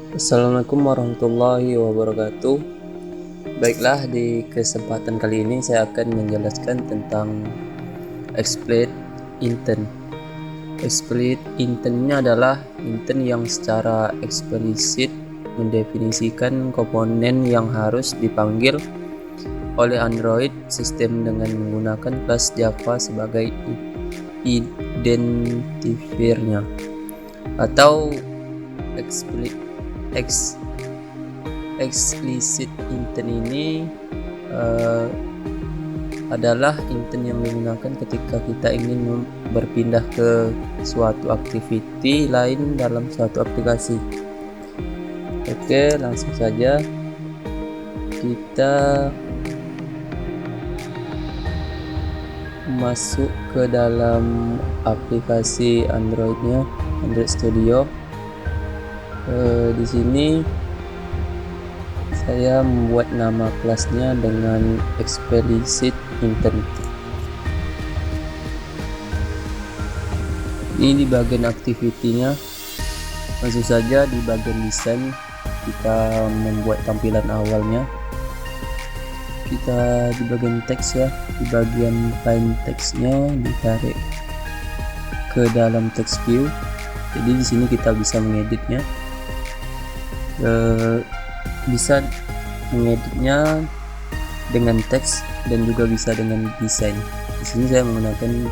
Assalamualaikum warahmatullahi wabarakatuh. Baiklah, di kesempatan kali ini saya akan menjelaskan tentang explicit intent. Explicit intent ini adalah intent yang secara eksplisit mendefinisikan komponen yang harus dipanggil oleh Android sistem dengan menggunakan kelas Java sebagai identifiernya, atau explicit intent ini adalah intent yang digunakan ketika kita ingin berpindah ke suatu activity lain dalam suatu aplikasi. Oke, langsung saja kita masuk ke dalam aplikasi Androidnya, Android Studio. Di sini saya membuat nama kelasnya dengan explicit intent. Ini di bagian activity-nya. Langsung saja di bagian desain kita membuat tampilan awalnya. Kita di bagian teks ya, di bagian plain teksnya ditarik ke dalam text view. Jadi di sini kita bisa mengeditnya. Bisa mengeditnya dengan teks dan juga bisa dengan desain. Di sini saya menggunakan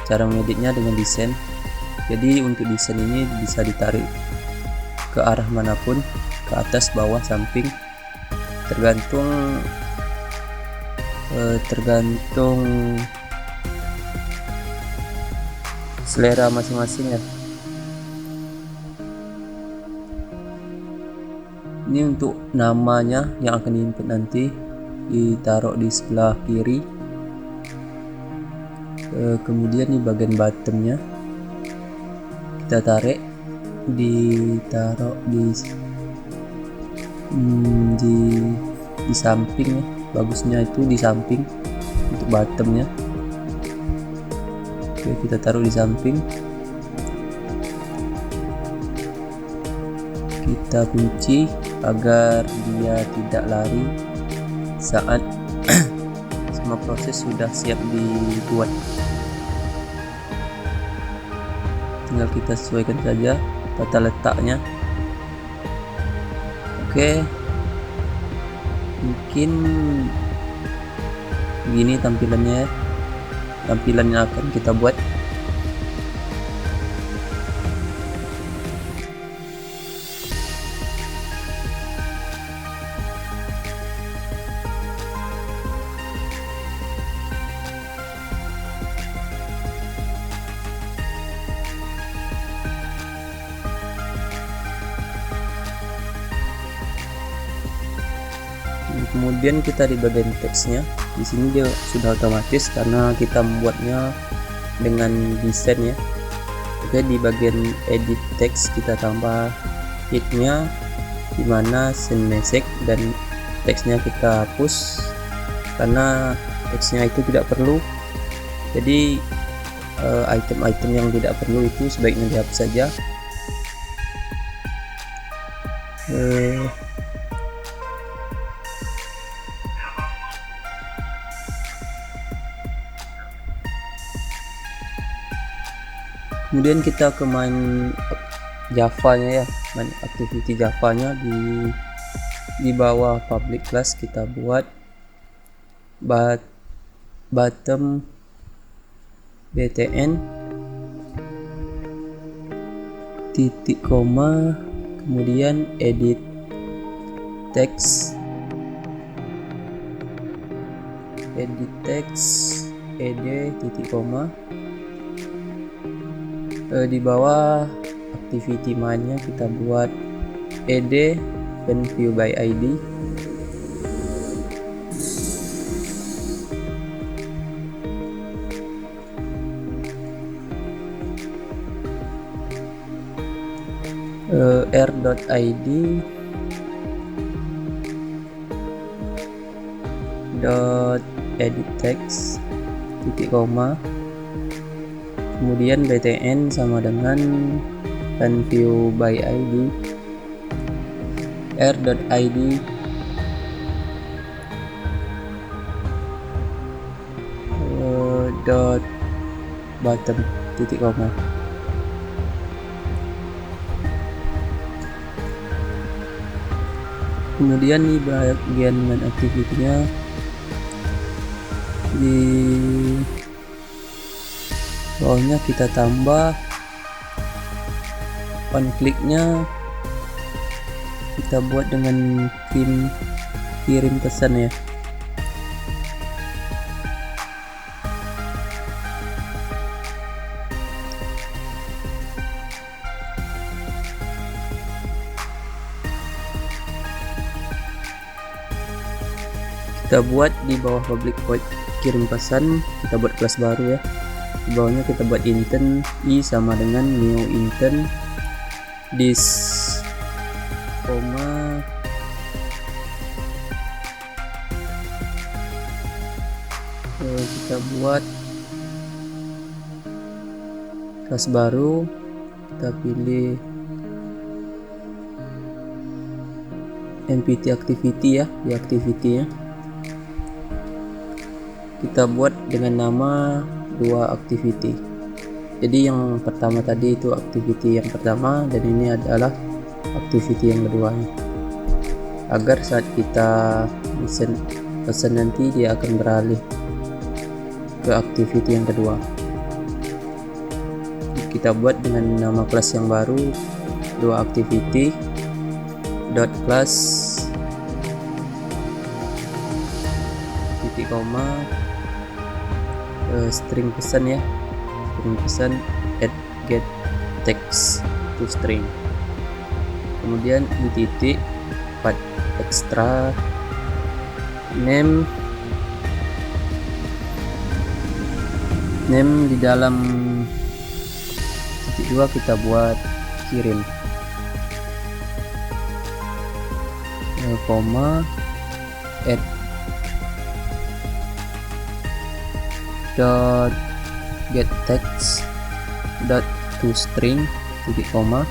cara mengeditnya dengan desain. Jadi untuk desain ini bisa ditarik ke arah manapun, ke atas, bawah, samping, tergantung selera masing-masing ya. Ini untuk namanya yang akan diinput nanti, ditaruh di sebelah kiri. Kemudian di bagian bottomnya kita tarik, ditaruh di samping ya. Bagusnya itu di samping untuk bottomnya. Oke, kita taruh di samping. Kita kunci agar dia tidak lari saat semua proses sudah siap dibuat. Tinggal kita sesuaikan saja tata letaknya. Oke, mungkin begini tampilannya, tampilan yang akan kita buat. Kemudian kita di bagian teksnya, di sini dia sudah otomatis karena kita membuatnya dengan desain ya. Oke, di bagian edit text kita tambah hitnya, dimana send message, dan teksnya kita hapus karena teksnya itu tidak perlu. Jadi item-item yang tidak perlu itu sebaiknya dihapus saja. Kemudian kita ke main Java-nya ya, main activity Java-nya. Di bawah public class kita buat bottom btn titik koma, kemudian edit text ed titik koma. Di bawah activity mainnya kita buat ed event view by id. r.id edit text titik koma, kemudian btn sama dengan event view by id. r.id dot bottom titik koma. Kemudian di bagian main activity-nya di bawahnya kita tambah on kliknya kita buat dengan kirim pesan ya. Kita buat di bawah public void kirim pesan, kita buat kelas baru ya. Di bawahnya kita buat intern i sama dengan new intern this koma kita buat kelas baru, kita pilih mpt activity ya, di activity ya kita buat dengan nama dua activity. Jadi yang pertama tadi itu activity yang pertama dan ini adalah activity yang kedua, agar saat kita pesan nanti dia akan beralih ke activity yang kedua. Kita buat dengan nama kelas yang baru, dua activity dot class titik koma string pesan ya, string pesan add get text to string. Kemudian di titik part extra name di dalam titik 2 kita buat kirim koma add dot get text dot to string titik koma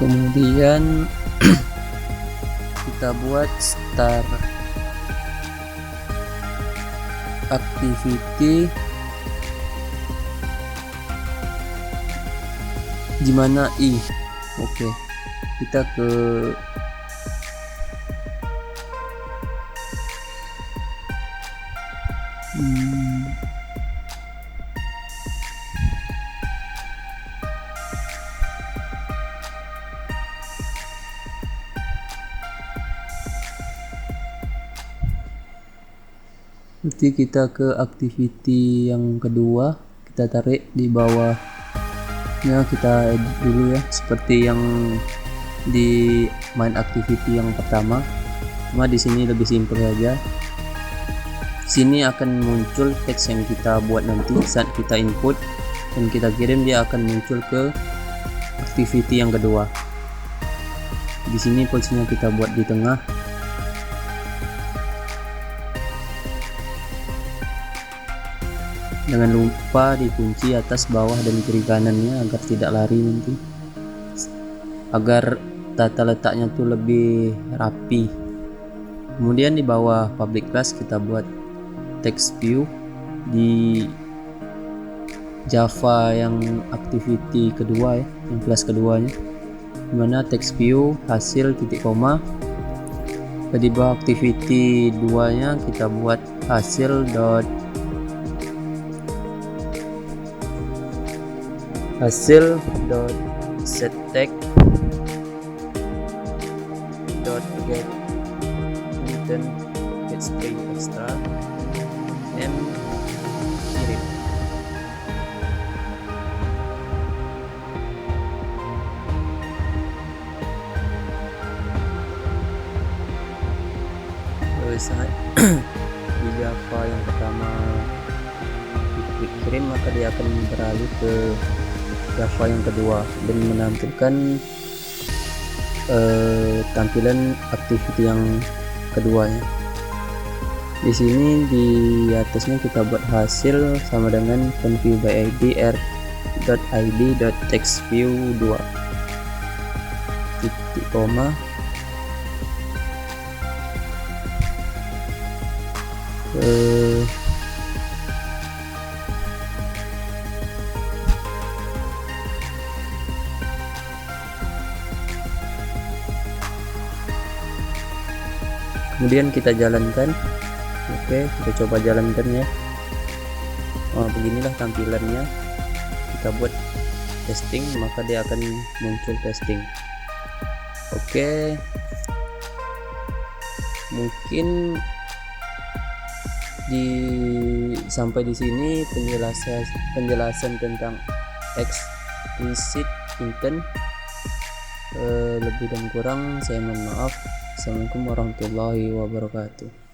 kemudian kita buat start activity gimana i. Oke, kita ke nanti kita ke activity yang kedua, kita tarik di bawah ya, kita edit dulu ya seperti yang di main activity yang pertama, cuma di sini lebih simpel saja. Sini akan muncul teks yang kita buat nanti saat kita input dan kita kirim, dia akan muncul ke activity yang kedua. Di sini posisinya kita buat di tengah. Jangan lupa dikunci atas, bawah, dan kiri kanannya agar tidak lari nanti, agar tata letaknya tuh lebih rapi. Kemudian di bawah public class kita buat text view di Java yang activity kedua ya, yang kelas keduanya, dimana text view hasil titik koma. Di bawah activity 2 nya kita buat hasil dot set text dot get intern get string extra and kirim. Saat di Java yang pertama diklik kirim, maka dia akan beralih ke Java yang kedua dan menampilkan tampilan activity yang keduanya. Di sini di atasnya kita buat hasil sama dengan view by id r.id.textView2 titik koma kemudian kita jalankan. Oke, kita coba jalankan ya. Beginilah tampilannya. Kita buat testing, maka dia akan muncul testing. Oke, mungkin sampai di sini penjelasan tentang explicit intent. Lebih dan kurang saya mohon maaf. Assalamualaikum warahmatullahi wabarakatuh.